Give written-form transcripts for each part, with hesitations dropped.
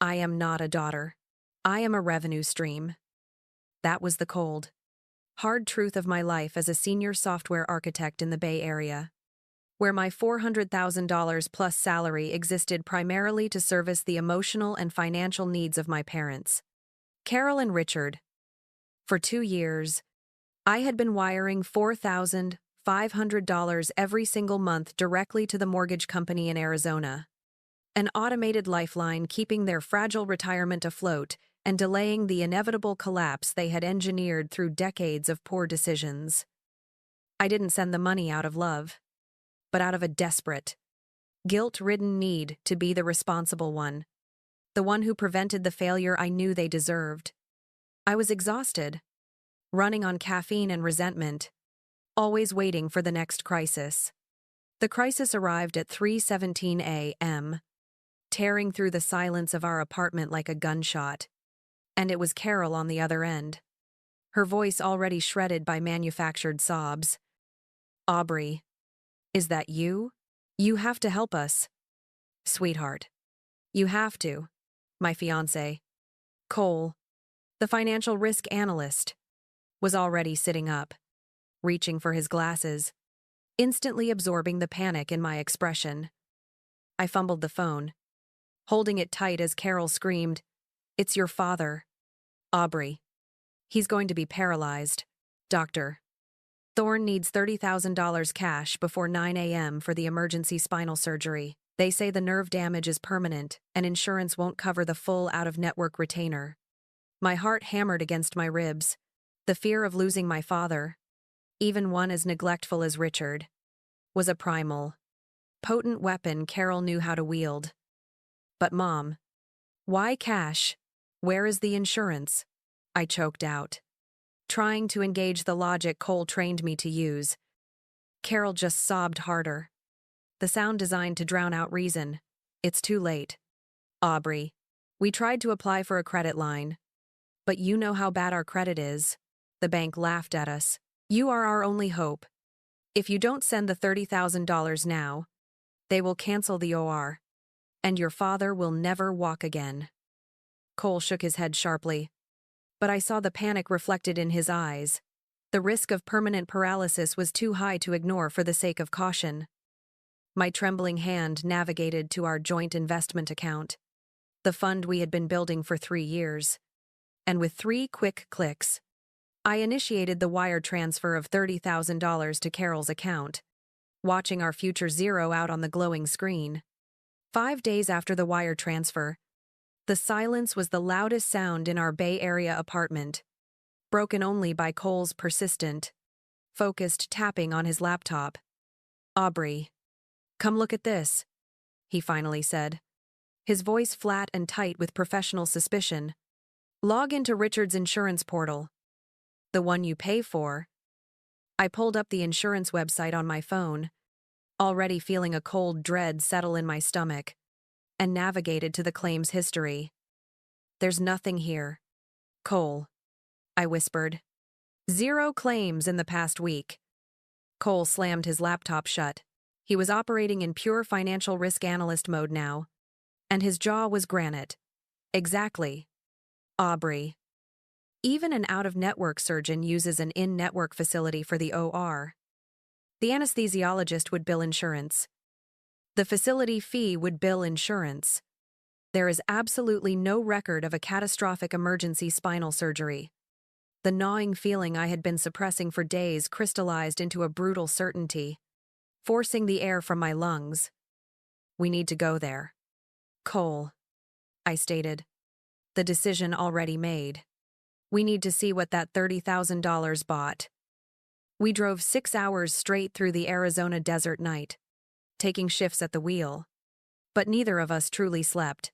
I am not a daughter. I am a revenue stream. That was the cold, hard truth of my life as a senior software architect in the Bay Area, where my $400,000 plus salary existed primarily to service the emotional and financial needs of my parents, Carol and Richard. For 2 years, I had been wiring $4,500 every single month directly to the mortgage company in Arizona, an automated lifeline keeping their fragile retirement afloat and delaying the inevitable collapse they had engineered through decades of poor decisions. I didn't send the money out of love, but out of a desperate, guilt-ridden need to be the responsible one, the one who prevented the failure I knew they deserved. I was exhausted, running on caffeine and resentment, always waiting for the next crisis. The crisis arrived at 3:17 a.m., tearing through the silence of our apartment like a gunshot. And it was Carol on the other end, her voice already shredded by manufactured sobs. "Aubrey, is that you? You have to help us." "Sweetheart, you have to." My fiancé, Cole, the financial risk analyst, was already sitting up, reaching for his glasses, instantly absorbing the panic in my expression. I fumbled the phone, holding it tight as Carol screamed, "It's your father, Aubrey. He's going to be paralyzed. Doctor. Thorne needs $30,000 cash before 9 a.m. for the emergency spinal surgery. They say the nerve damage is permanent, and insurance won't cover the full out-of-network retainer." My heart hammered against my ribs. The fear of losing my father, even one as neglectful as Richard, was a primal, potent weapon Carol knew how to wield. "But Mom, why cash? Where is the insurance?" I choked out, trying to engage the logic Cole trained me to use. Carol just sobbed harder, the sound designed to drown out reason. "It's too late. Aubrey, we tried to apply for a credit line, but you know how bad our credit is." The bank laughed at us. "You are our only hope. If you don't send the $30,000 now, they will cancel the OR, and your father will never walk again." Cole shook his head sharply, but I saw the panic reflected in his eyes. The risk of permanent paralysis was too high to ignore for the sake of caution. My trembling hand navigated to our joint investment account, the fund we had been building for 3 years, and with 3 quick clicks, I initiated the wire transfer of $30,000 to Carol's account, watching our future zero out on the glowing screen. 5 days after the wire transfer, the silence was the loudest sound in our Bay Area apartment, broken only by Cole's persistent, focused tapping on his laptop. "Aubrey, come look at this," he finally said, his voice flat and tight with professional suspicion. "Log into Richard's insurance portal. The one you pay for." I pulled up the insurance website on my phone, already feeling a cold dread settle in my stomach, and navigated to the claim's history. "There's nothing here, Cole," I whispered. "0 claims in the past week." Cole slammed his laptop shut. He was operating in pure financial risk analyst mode now, and his jaw was granite. "Exactly. Aubrey. Even an out-of-network surgeon uses an in-network facility for the OR. The anesthesiologist would bill insurance. The facility fee would bill insurance. There is absolutely no record of a catastrophic emergency spinal surgery." The gnawing feeling I had been suppressing for days crystallized into a brutal certainty, forcing the air from my lungs. "We need to go there, Cole," I stated, the decision already made. "We need to see what that $30,000 bought." We drove 6 hours straight through the Arizona desert night, taking shifts at the wheel, but neither of us truly slept.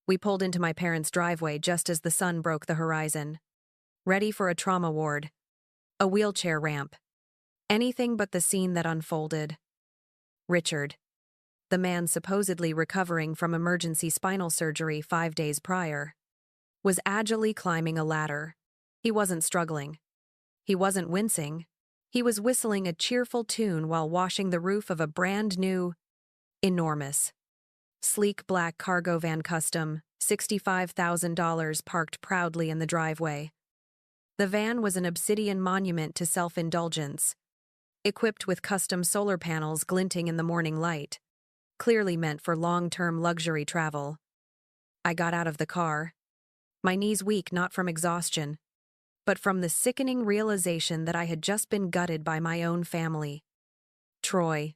We pulled into my parents' driveway just as the sun broke the horizon, ready for a trauma ward, a wheelchair ramp, anything but the scene that unfolded. Richard, the man supposedly recovering from emergency spinal surgery 5 days prior, was agilely climbing a ladder. He wasn't struggling. He wasn't wincing. He was whistling a cheerful tune while washing the roof of a brand new, enormous, sleek black cargo van custom $65,000 parked proudly in the driveway. The van was an obsidian monument to self-indulgence, equipped with custom solar panels glinting in the morning light, clearly meant for long-term luxury travel. I got out of the car, my knees weak not from exhaustion, but from the sickening realization that I had just been gutted by my own family. Troy,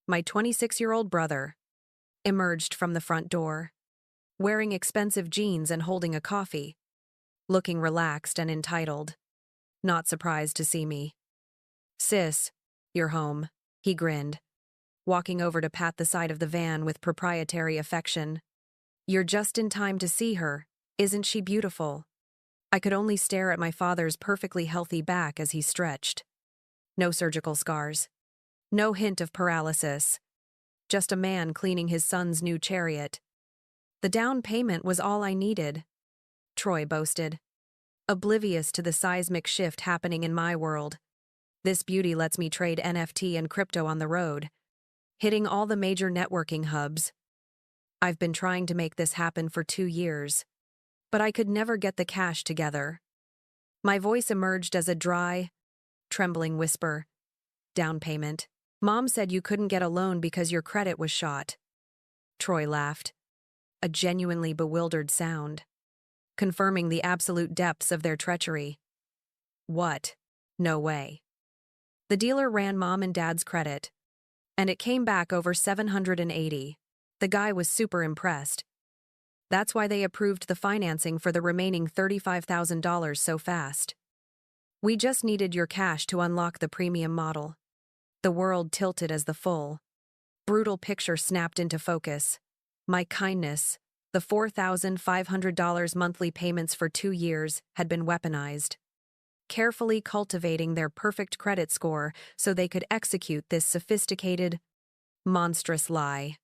my 26-year-old brother, emerged from the front door, wearing expensive jeans and holding a coffee, looking relaxed and entitled, not surprised to see me. "Sis, you're home," he grinned, walking over to pat the side of the van with proprietary affection. "You're just in time to see her. Isn't she beautiful?" I could only stare at my father's perfectly healthy back as he stretched. No surgical scars. No hint of paralysis. Just a man cleaning his son's new chariot. The down payment was all I needed, Troy boasted, oblivious to the seismic shift happening in my world. This beauty lets me trade NFT and crypto on the road, hitting all the major networking hubs. I've been trying to make this happen for 2 years, but I could never get the cash together. My voice emerged as a dry, trembling whisper. "Down payment. Mom said you couldn't get a loan because your credit was shot." Troy laughed, a genuinely bewildered sound, confirming the absolute depths of their treachery. "What? No way." The dealer ran Mom and Dad's credit, and it came back over 780. The guy was super impressed. That's why they approved the financing for the remaining $35,000 so fast. "We just needed your cash to unlock the premium model." The world tilted as the full, brutal picture snapped into focus. My kindness, the $4,500 monthly payments for 2 years, had been weaponized, carefully cultivating their perfect credit score so they could execute this sophisticated, monstrous lie.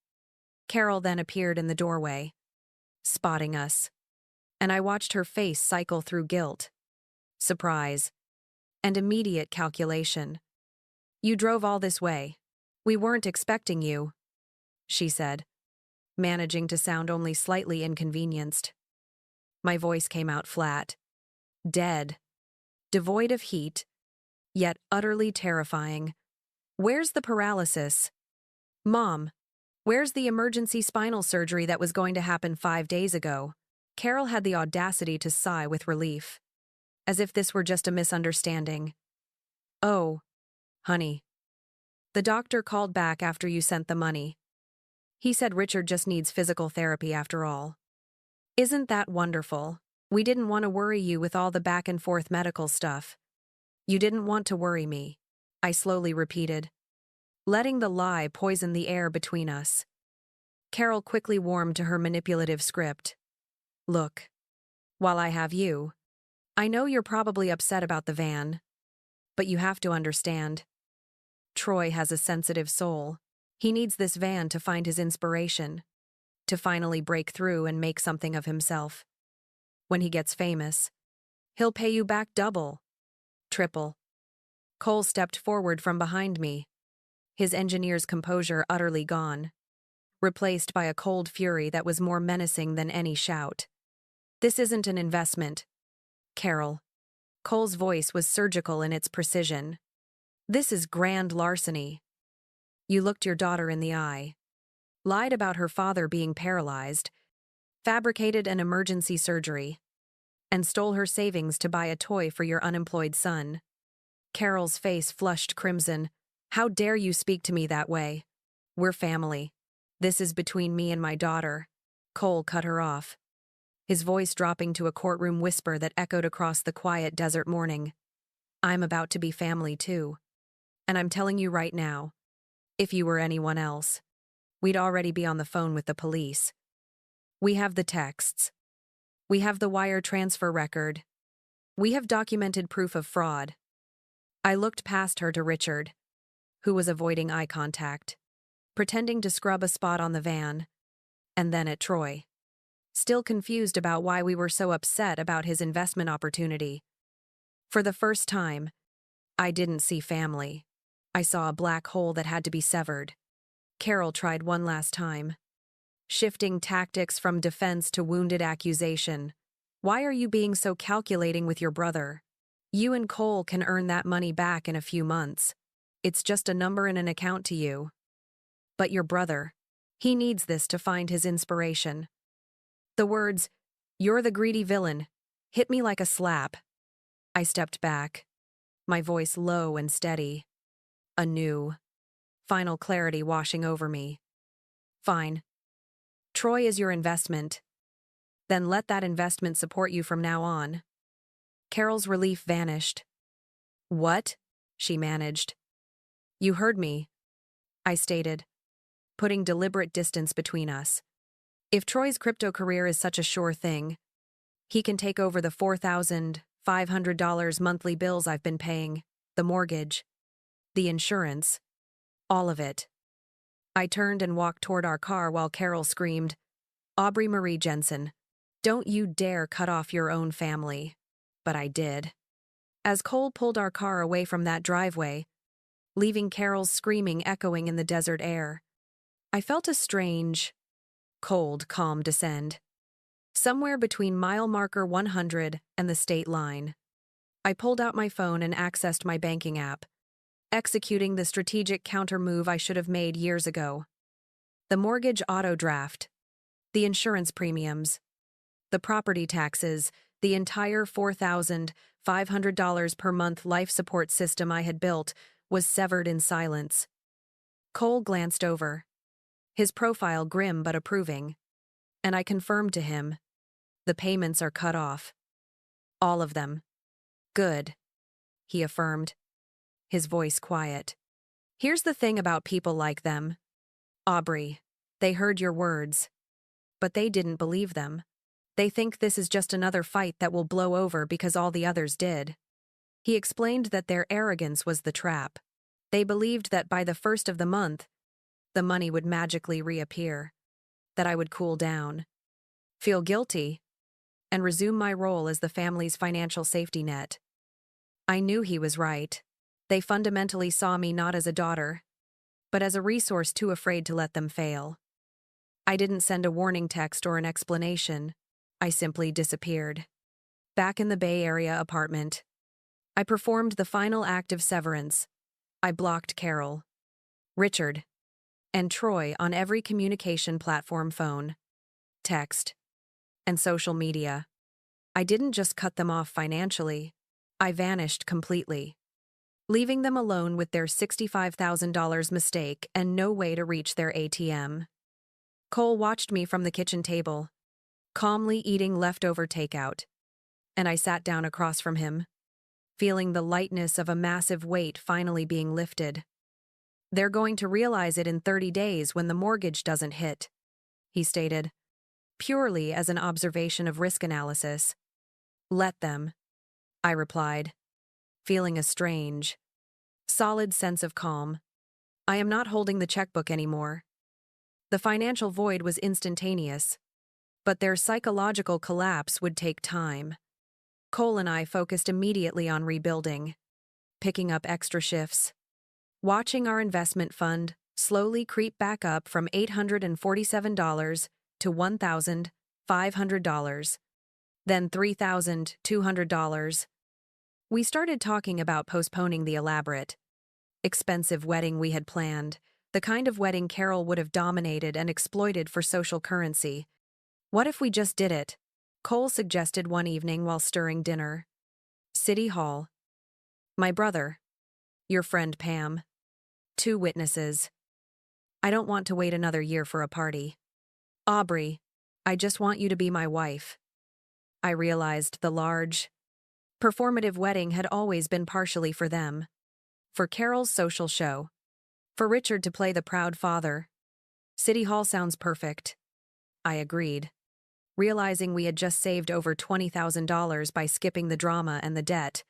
Carol then appeared in the doorway, spotting us, and I watched her face cycle through guilt, surprise, and immediate calculation. "You drove all this way. We weren't expecting you," she said, managing to sound only slightly inconvenienced. My voice came out flat, dead, devoid of heat, yet utterly terrifying. "Where's the paralysis? Mom, where's the emergency spinal surgery that was going to happen 5 days ago?" Carol had the audacity to sigh with relief, as if this were just a misunderstanding. "Oh, honey. The doctor called back after you sent the money. He said Richard just needs physical therapy after all." "Isn't that wonderful? We didn't want to worry you with all the back and forth medical stuff." "You didn't want to worry me," I slowly repeated, letting the lie poison the air between us. Carol quickly warmed to her manipulative script. "Look, while I have you, I know you're probably upset about the van, but you have to understand. Troy has a sensitive soul. He needs this van to find his inspiration, to finally break through and make something of himself. When he gets famous, he'll pay you back double, triple." Cole stepped forward from behind me, his engineer's composure utterly gone, replaced by a cold fury that was more menacing than any shout. "This isn't an investment, Carol." Cole's voice was surgical in its precision. "This is grand larceny. You looked your daughter in the eye, lied about her father being paralyzed, fabricated an emergency surgery, and stole her savings to buy a toy for your unemployed son." Carol's face flushed crimson. "How dare you speak to me that way? We're family. This is between me and my daughter." Cole cut her off, his voice dropping to a courtroom whisper that echoed across the quiet desert morning. "I'm about to be family too. And I'm telling you right now, if you were anyone else, we'd already be on the phone with the police. We have the texts. We have the wire transfer record. We have documented proof of fraud." I looked past her to Richard, who was avoiding eye contact, pretending to scrub a spot on the van, and then at Troy, still confused about why we were so upset about his investment opportunity. For the first time, I didn't see family. I saw a black hole that had to be severed. Carol tried one last time, shifting tactics from defense to wounded accusation. Why are you being so calculating with your brother? You and Cole can earn that money back in a few months. It's just a number in an account to you. But your brother, he needs this to find his inspiration. The words, "You're the greedy villain," hit me like a slap. I stepped back, my voice low and steady. A new, final clarity washing over me. Fine. Troy is your investment. Then let that investment support you from now on. Carol's relief vanished. What? She managed. You heard me, I stated, putting deliberate distance between us. If Troy's crypto career is such a sure thing, he can take over the $4,500 monthly bills I've been paying, the mortgage, the insurance, all of it. I turned and walked toward our car while Carol screamed, "Aubrey Marie Jensen, don't you dare cut off your own family." But I did. As Cole pulled our car away from that driveway, leaving Carol's screaming echoing in the desert air, I felt a strange, cold calm descend. Somewhere between mile marker 100 and the state line. I pulled out my phone and accessed my banking app, executing the strategic counter move I should have made years ago. The mortgage auto draft, the insurance premiums, the property taxes, the entire $4,500 per month life support system I had built was severed in silence. Cole glanced over, his profile grim but approving, and I confirmed to him, the payments are cut off. All of them. Good, he affirmed, his voice quiet. Here's the thing about people like them. Aubrey, they heard your words, but they didn't believe them. They think this is just another fight that will blow over because all the others did. He explained that their arrogance was the trap. They believed that by the first of the month, the money would magically reappear, that I would cool down, feel guilty, and resume my role as the family's financial safety net. I knew he was right. They fundamentally saw me not as a daughter, but as a resource too afraid to let them fail. I didn't send a warning text or an explanation. I simply disappeared. Back in the Bay Area apartment, I performed the final act of severance. I blocked Carol, Richard, and Troy on every communication platform, phone, text, and social media. I didn't just cut them off financially, I vanished completely, leaving them alone with their $65,000 mistake and no way to reach their ATM. Cole watched me from the kitchen table, calmly eating leftover takeout, and I sat down across from him, feeling the lightness of a massive weight finally being lifted. They're going to realize it in 30 days when the mortgage doesn't hit, he stated, purely as an observation of risk analysis. Let them, I replied, feeling a strange, solid sense of calm. I am not holding the checkbook anymore. The financial void was instantaneous, but their psychological collapse would take time. Cole and I focused immediately on rebuilding, picking up extra shifts, watching our investment fund slowly creep back up from $847 to $1,500, then $3,200. We started talking about postponing the elaborate, expensive wedding we had planned, the kind of wedding Carol would have dominated and exploited for social currency. What if we just did it? Cole suggested one evening while stirring dinner. City Hall. My brother. Your friend Pam. 2 witnesses. I don't want to wait another year for a party. Aubrey, I just want you to be my wife. I realized the large, performative wedding had always been partially for them. For Carol's social show. For Richard to play the proud father. City Hall sounds perfect. I agreed, realizing we had just saved over $20,000 by skipping the drama and the debt.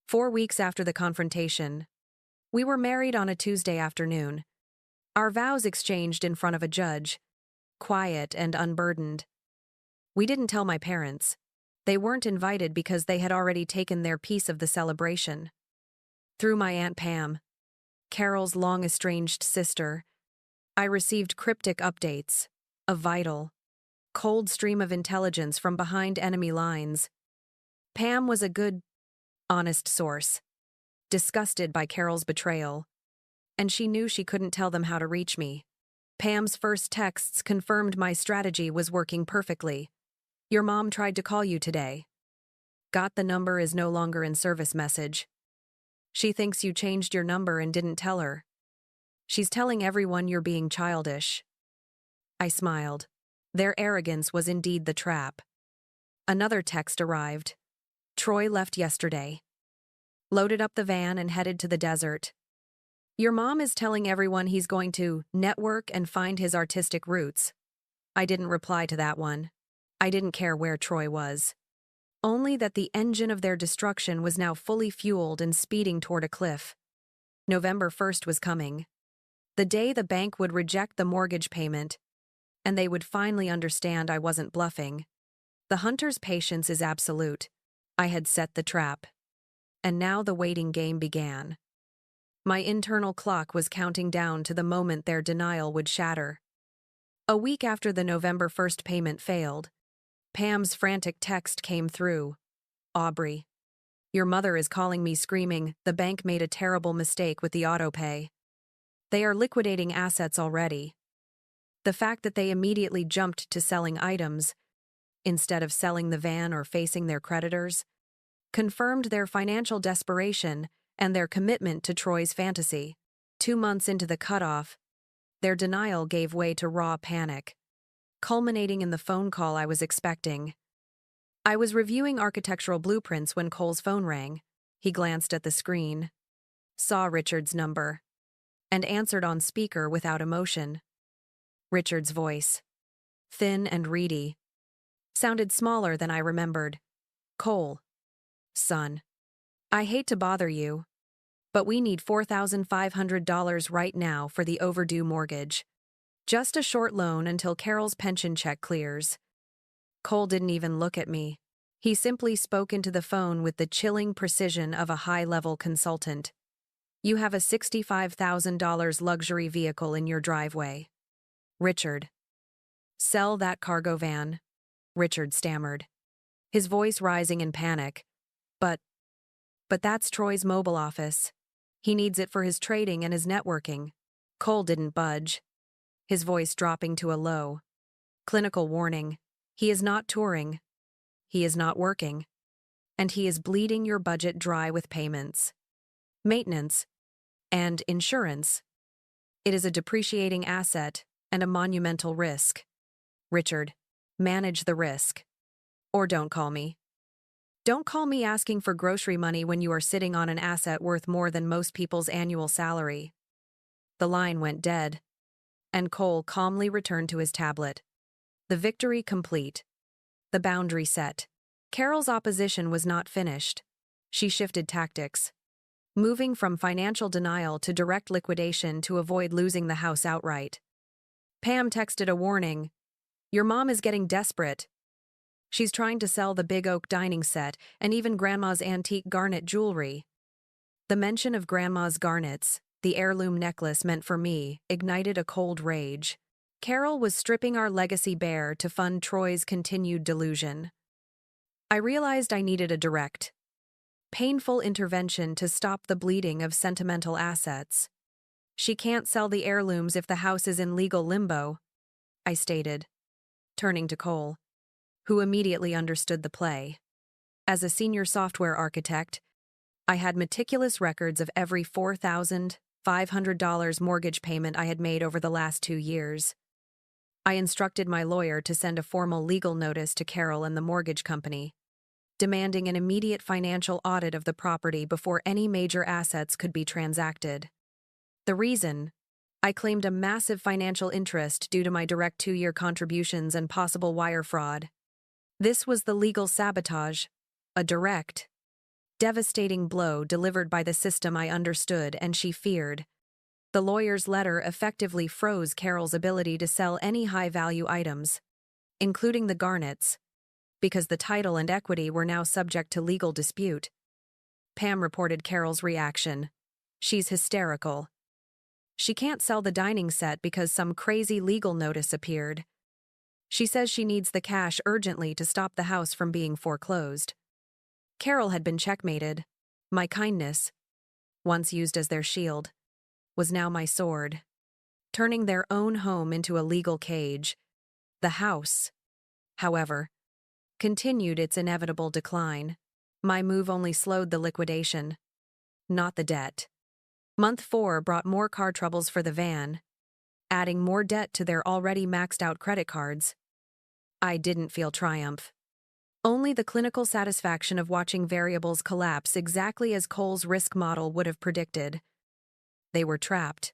4 weeks after the confrontation, we were married on a Tuesday afternoon. Our vows exchanged in front of a judge, quiet and unburdened. We didn't tell my parents. They weren't invited because they had already taken their piece of the celebration. Through my Aunt Pam, Carol's long-estranged sister, I received cryptic updates, A vital, cold stream of intelligence from behind enemy lines. Pam was a good, honest source, disgusted by Carol's betrayal, and she knew she couldn't tell them how to reach me. Pam's first texts confirmed my strategy was working perfectly. Your mom tried to call you today. Got the number is no longer in service message. She thinks you changed your number and didn't tell her. She's telling everyone you're being childish. I smiled. Their arrogance was indeed the trap. Another text arrived. Troy left yesterday. Loaded up the van and headed to the desert. Your mom is telling everyone he's going to network and find his artistic roots. I didn't reply to that one. I didn't care where Troy was. Only that the engine of their destruction was now fully fueled and speeding toward a cliff. November 1st was coming. The day the bank would reject the mortgage payment, and they would finally understand I wasn't bluffing. The hunter's patience is absolute. I had set the trap. And now the waiting game began. My internal clock was counting down to the moment their denial would shatter. A week after the November 1st payment failed, Pam's frantic text came through. Aubrey, your mother is calling me screaming, the bank made a terrible mistake with the autopay. They are liquidating assets already. The fact that they immediately jumped to selling items, instead of selling the van or facing their creditors, confirmed their financial desperation and their commitment to Troy's fantasy. 2 months into the cutoff, their denial gave way to raw panic, culminating in the phone call I was expecting. I was reviewing architectural blueprints when Cole's phone rang. He glanced at the screen, saw Richard's number, and answered on speaker without emotion. Richard's voice, thin and reedy, sounded smaller than I remembered. Cole, son, I hate to bother you, but we need $4,500 right now for the overdue mortgage. Just a short loan until Carol's pension check clears. Cole didn't even look at me. He simply spoke into the phone with the chilling precision of a high-level consultant. You have a $65,000 luxury vehicle in your driveway. Richard. Sell that cargo van, Richard stammered, his voice rising in panic. But that's Troy's mobile office. He needs it for his trading and his networking. Cole didn't budge, his voice dropping to a low, clinical warning. He is not touring. He is not working. And he is bleeding your budget dry with payments, maintenance, and insurance. It is a depreciating asset and a monumental risk. Richard, manage the risk. Or don't call me. Don't call me asking for grocery money when you are sitting on an asset worth more than most people's annual salary. The line went dead, and Cole calmly returned to his tablet. The victory complete. The boundary set. Carol's opposition was not finished. She shifted tactics, moving from financial denial to direct liquidation to avoid losing the house outright. Pam texted a warning. Your mom is getting desperate. She's trying to sell the big oak dining set and even Grandma's antique garnet jewelry. The mention of Grandma's garnets, the heirloom necklace meant for me, ignited a cold rage. Carol was stripping our legacy bare to fund Troy's continued delusion. I realized I needed a direct, painful intervention to stop the bleeding of sentimental assets. She can't sell the heirlooms if the house is in legal limbo, I stated, turning to Cole, who immediately understood the play. As a senior software architect, I had meticulous records of every $4,500 mortgage payment I had made over the last 2 years. I instructed my lawyer to send a formal legal notice to Carol and the mortgage company, demanding an immediate financial audit of the property before any major assets could be transacted. The reason? I claimed a massive financial interest due to my direct 2-year contributions and possible wire fraud. This was the legal sabotage, a direct, devastating blow delivered by the system I understood and she feared. The lawyer's letter effectively froze Carol's ability to sell any high-value items, including the garnets, because the title and equity were now subject to legal dispute. Pam reported Carol's reaction. She's hysterical. She can't sell the dining set because some crazy legal notice appeared. She says she needs the cash urgently to stop the house from being foreclosed. Carol had been checkmated. My kindness, once used as their shield, was now my sword, turning their own home into a legal cage. The house, however, continued its inevitable decline. My move only slowed the liquidation, not the debt. Month 4 brought more car troubles for the van, adding more debt to their already maxed-out credit cards. I didn't feel triumph. Only the clinical satisfaction of watching variables collapse exactly as Cole's risk model would have predicted. They were trapped,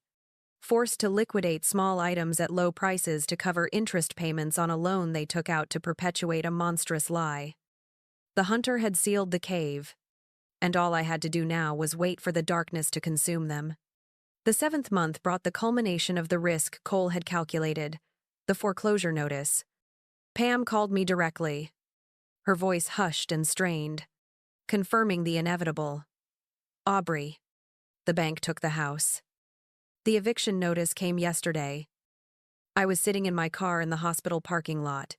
forced to liquidate small items at low prices to cover interest payments on a loan they took out to perpetuate a monstrous lie. The hunter had sealed the cave, and all I had to do now was wait for the darkness to consume them. The 7th month brought the culmination of the risk Cole had calculated, the foreclosure notice. Pam called me directly, her voice hushed and strained, confirming the inevitable. Aubrey. The bank took the house. The eviction notice came yesterday. I was sitting in my car in the hospital parking lot,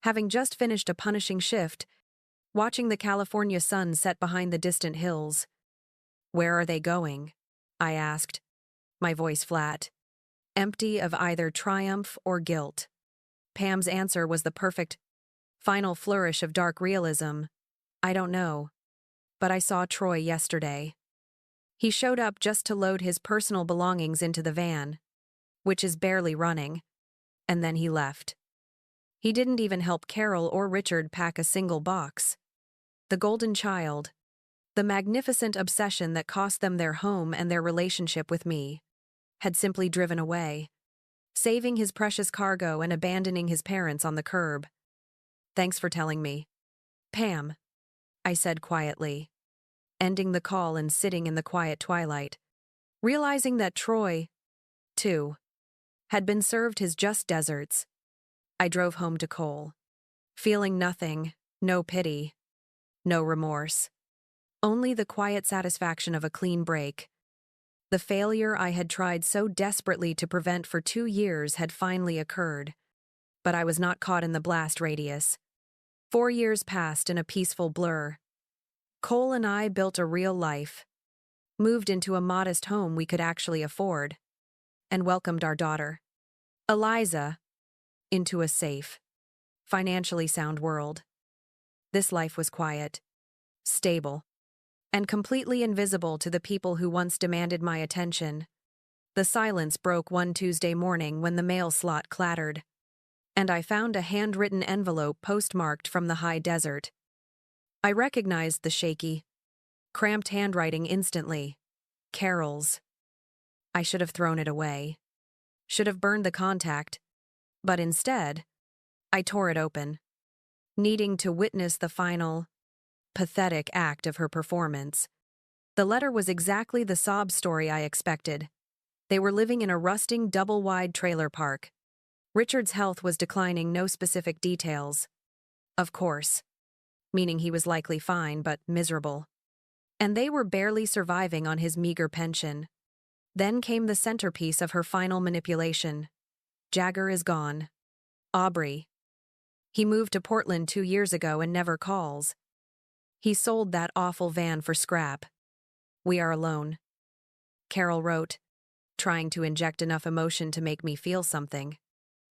having just finished a punishing shift, watching the California sun set behind the distant hills. Where are they going? I asked, my voice flat, empty of either triumph or guilt. Pam's answer was the perfect, final flourish of dark realism. I don't know, but I saw Troy yesterday. He showed up just to load his personal belongings into the van, which is barely running, and then he left. He didn't even help Carol or Richard pack a single box. The golden child, the magnificent obsession that cost them their home and their relationship with me, had simply driven away, saving his precious cargo and abandoning his parents on the curb. Thanks for telling me, Pam, I said quietly, ending the call and sitting in the quiet twilight, realizing that Troy, too, had been served his just deserts. I drove home to Cole, feeling nothing, no pity, no remorse, only the quiet satisfaction of a clean break. The failure I had tried so desperately to prevent for 2 years had finally occurred, but I was not caught in the blast radius. 4 years passed in a peaceful blur. Cole and I built a real life, moved into a modest home we could actually afford, and welcomed our daughter, Eliza, into a safe, financially sound world. This life was quiet, stable, and completely invisible to the people who once demanded my attention. The silence broke one Tuesday morning when the mail slot clattered, and I found a handwritten envelope postmarked from the high desert. I recognized the shaky, cramped handwriting instantly. Carol's. I should have thrown it away, should have burned the contact, but instead, I tore it open, needing to witness the final, pathetic act of her performance. The letter was exactly the sob story I expected. They were living in a rusting double-wide trailer park. Richard's health was declining, no specific details. Of course, meaning he was likely fine but miserable. And they were barely surviving on his meager pension. Then came the centerpiece of her final manipulation. Jagger is gone. Aubrey. He moved to Portland 2 years ago and never calls. He sold that awful van for scrap. We are alone. Carol wrote, trying to inject enough emotion to make me feel something.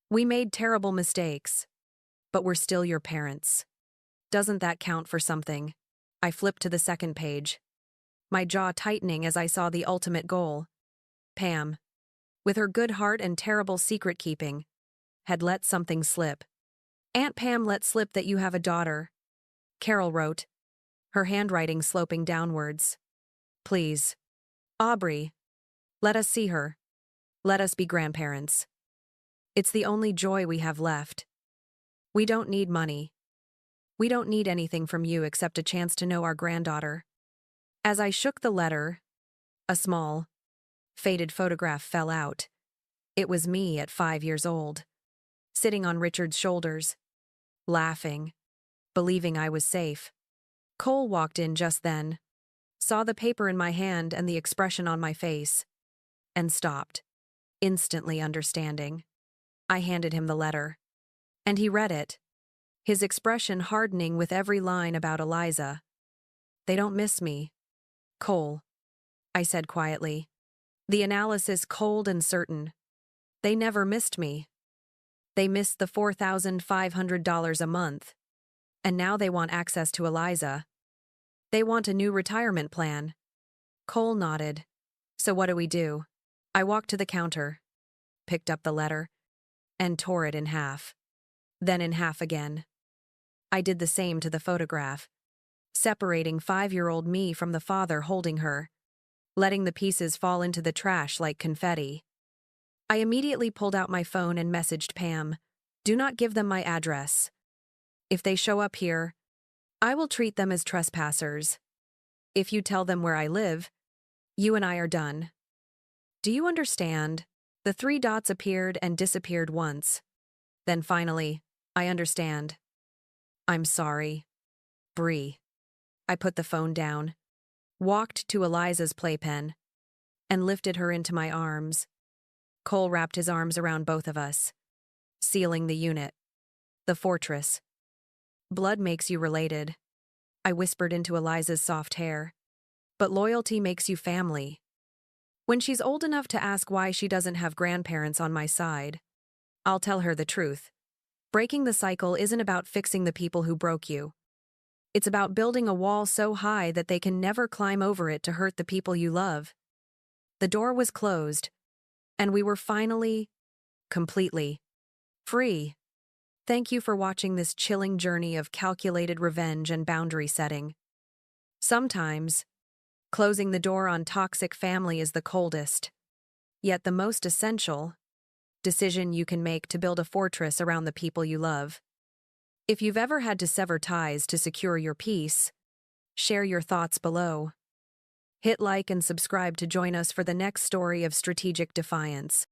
We made terrible mistakes, but we're still your parents. Doesn't that count for something? I flipped to the second page, my jaw tightening as I saw the ultimate goal. Pam, with her good heart and terrible secret-keeping, had let something slip. Aunt Pam let slip that you have a daughter. Carol wrote, her handwriting sloping downwards. Please. Aubrey. Let us see her. Let us be grandparents. It's the only joy we have left. We don't need money. We don't need anything from you except a chance to know our granddaughter. As I shook the letter, a small, faded photograph fell out. It was me at 5 years old, sitting on Richard's shoulders, laughing, believing I was safe. Cole walked in just then, saw the paper in my hand and the expression on my face, and stopped, instantly understanding. I handed him the letter. And he read it, his expression hardening with every line about Eliza. They don't miss me, Cole, I said quietly. The analysis cold and certain. They never missed me. They missed the $4,500 a month. And now they want access to Eliza. They want a new retirement plan. Cole nodded. So what do we do? I walked to the counter, picked up the letter, and tore it in half. Then in half again. I did the same to the photograph, separating 5-year-old me from the father holding her, letting the pieces fall into the trash like confetti. I immediately pulled out my phone and messaged Pam, "Do not give them my address. If they show up here, I will treat them as trespassers. If you tell them where I live, you and I are done." Do you understand? The 3 dots appeared and disappeared once. Then finally, I understand. I'm sorry. Bree. I put the phone down, walked to Eliza's playpen, and lifted her into my arms. Cole wrapped his arms around both of us, sealing the unit, the fortress. Blood makes you related, I whispered into Eliza's soft hair. But loyalty makes you family. When she's old enough to ask why she doesn't have grandparents on my side, I'll tell her the truth. Breaking the cycle isn't about fixing the people who broke you. It's about building a wall so high that they can never climb over it to hurt the people you love. The door was closed, and we were finally, completely, free. Thank you for watching this chilling journey of calculated revenge and boundary setting. Sometimes, closing the door on toxic family is the coldest, yet the most essential, decision you can make to build a fortress around the people you love. If you've ever had to sever ties to secure your peace, share your thoughts below. Hit like and subscribe to join us for the next story of strategic defiance.